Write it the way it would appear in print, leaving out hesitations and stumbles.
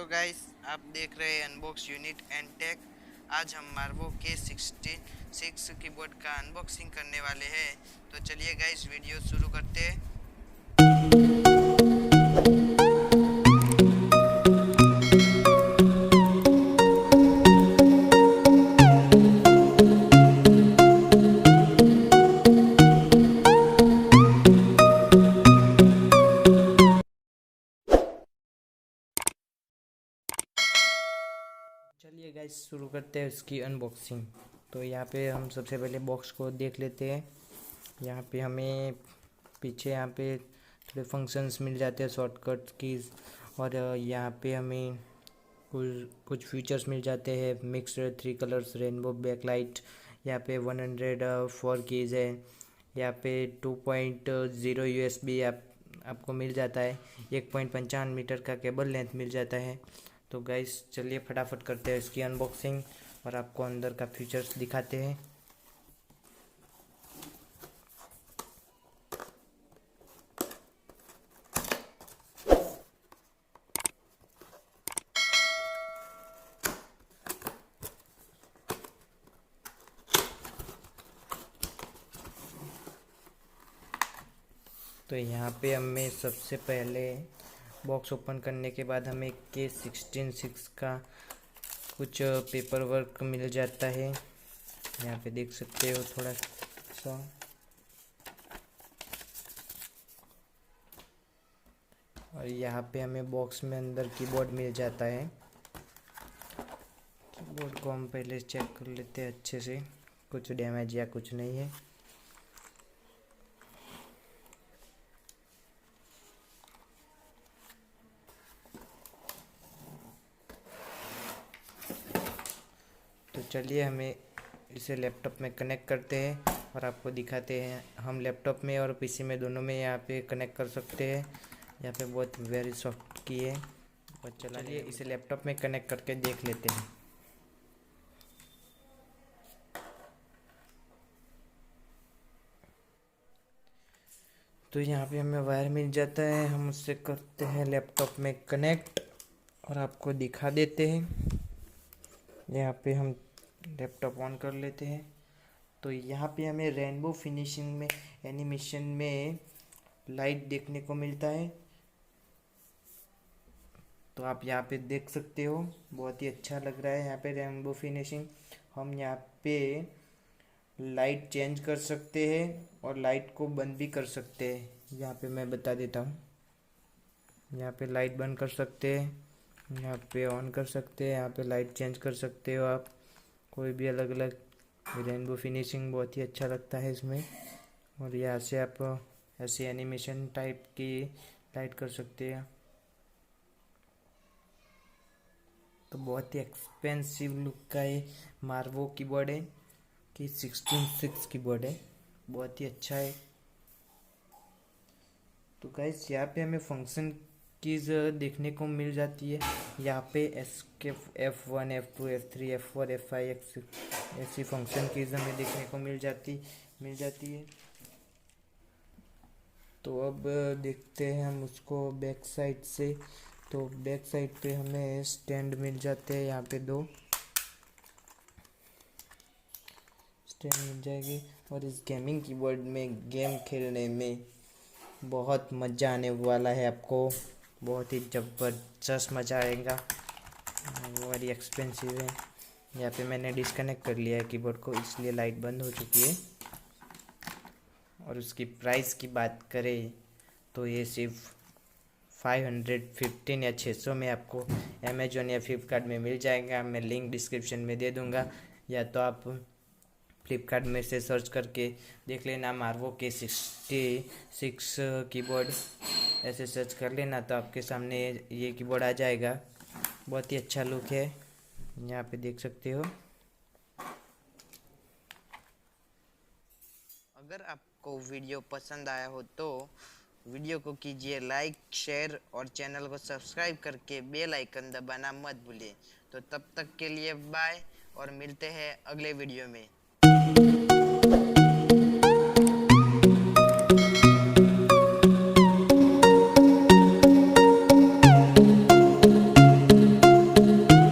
Hello guys, आप देख रहे हैं अनबॉक्स यूनिट एंड टेक। आज हम मार्वो के 16 कीबोर्ड का अनबॉक्सिंग करने वाले हैं। तो चलिए गाइस, वीडियो शुरू करते हैं। चलिए गाइस, शुरू करते हैं इसकी अनबॉक्सिंग। तो यहाँ पे हम सबसे पहले बॉक्स को देख लेते हैं। यहाँ पे हमें पीछे यहाँ पे थोड़े फंक्शंस मिल जाते हैं, शॉर्टकट कीज़। और यहाँ पे हमें कुछ फीचर्स मिल जाते हैं। Mixed 3 colours rainbow backlight. यहाँ पे 104 कीज़ है। यहाँ पे 2.0 USB आपको मिल जाता है। 1.55 मीटर का केबल लेंथ मिल जाता है। तो गाइस, चलिए फटाफट करते हैं इसकी अनबॉक्सिंग और आपको अंदर का फीचर्स दिखाते हैं। तो यहाँ पे हमें सबसे पहले बॉक्स ओपन करने के बाद हमें K16 का कुछ पेपर वर्क मिल जाता है। यहाँ पे देख सकते हो थोड़ा सा। और यहाँ पे हमें बॉक्स में अंदर कीबोर्ड मिल जाता है। कीबोर्ड को हम पहले चेक कर लेते हैं अच्छे से, कुछ डैमेज या कुछ नहीं है। तो चलिए हमें इसे लैपटॉप में कनेक्ट करते हैं और आपको दिखाते हैं। हम लैपटॉप में और पीसी में दोनों में यहाँ पे कनेक्ट कर सकते हैं। यहाँ पे बहुत वेरी सॉफ्ट की है। और चलिए इसे लैपटॉप में कनेक्ट करके देख लेते हैं। तो यहाँ पे हमें वायर मिल जाता है, हम उससे करते हैं लैपटॉप में कनेक्ट और आपको दिखा देते हैं। यहाँ पे हम लैपटॉप ऑन कर लेते हैं। तो यहाँ पे हमें रेनबो फिनिशिंग में एनिमेशन में लाइट देखने को मिलता है। तो आप यहाँ पे देख सकते हो, बहुत ही अच्छा लग रहा है यहाँ पे रेनबो फिनिशिंग। हम यहाँ पे लाइट चेंज कर सकते हैं और लाइट को बंद भी कर सकते हैं। यहाँ पे मैं बता देता हूँ। यहाँ पे लाइट बंद कर सकते हैं, यहाँ पे ऑन कर सकते हैं, यहाँ पे लाइट चेंज कर सकते हो आप। कोई भी अलग अलग रेनबो फिनिशिंग बहुत ही अच्छा लगता है इसमें। और यहाँ से आप ऐसे एनिमेशन टाइप की लाइट कर सकते हैं। तो बहुत ही एक्सपेंसिव लुक का ये मार्वो कीबोर्ड है कि 16/6 कीबोर्ड है, बहुत ही अच्छा है। तो गाइस, यहाँ पे हमें फंक्शन कीज देखने को मिल जाती है। यहाँ पे escape F1 F2 F3 F4 F5 F6 ऐसी फंक्शन कीज हमें देखने को मिल जाती है। तो अब देखते हैं हम उसको बैक साइड से। तो बैक साइड पे हमें स्टैंड मिल जाते हैं। यहाँ पे 2 स्टैंड मिल जाएगी। और इस गेमिंग कीबोर्ड में गेम खेलने में बहुत मज़ा आने वाला है आपको, बहुत ही ज़बरदस्त मज़ा आएगा। वेरी एक्सपेंसिव है। यहाँ पे मैंने डिस्कनेक्ट कर लिया है कीबोर्ड को, इसलिए लाइट बंद हो चुकी है। और उसकी प्राइस की बात करें तो ये सिर्फ 515 या 600 में आपको अमेजोन या फ्लिपकार्ट में मिल जाएगा। मैं लिंक डिस्क्रिप्शन में दे दूँगा, या तो आप फ्लिपकार्ट में से सर्च करके देख लेना मार्वो के 66 कीबोर्ड, ऐसे सर्च कर लेना तो आपके सामने ये कीबोर्ड आ जाएगा। बहुत ही अच्छा लुक है, यहाँ पे देख सकते हो। अगर आपको वीडियो पसंद आया हो तो वीडियो को कीजिए लाइक, शेयर और चैनल को सब्सक्राइब करके बेल आइकन दबाना मत भूलिए। तो तब तक के लिए बाय और मिलते हैं अगले वीडियो में।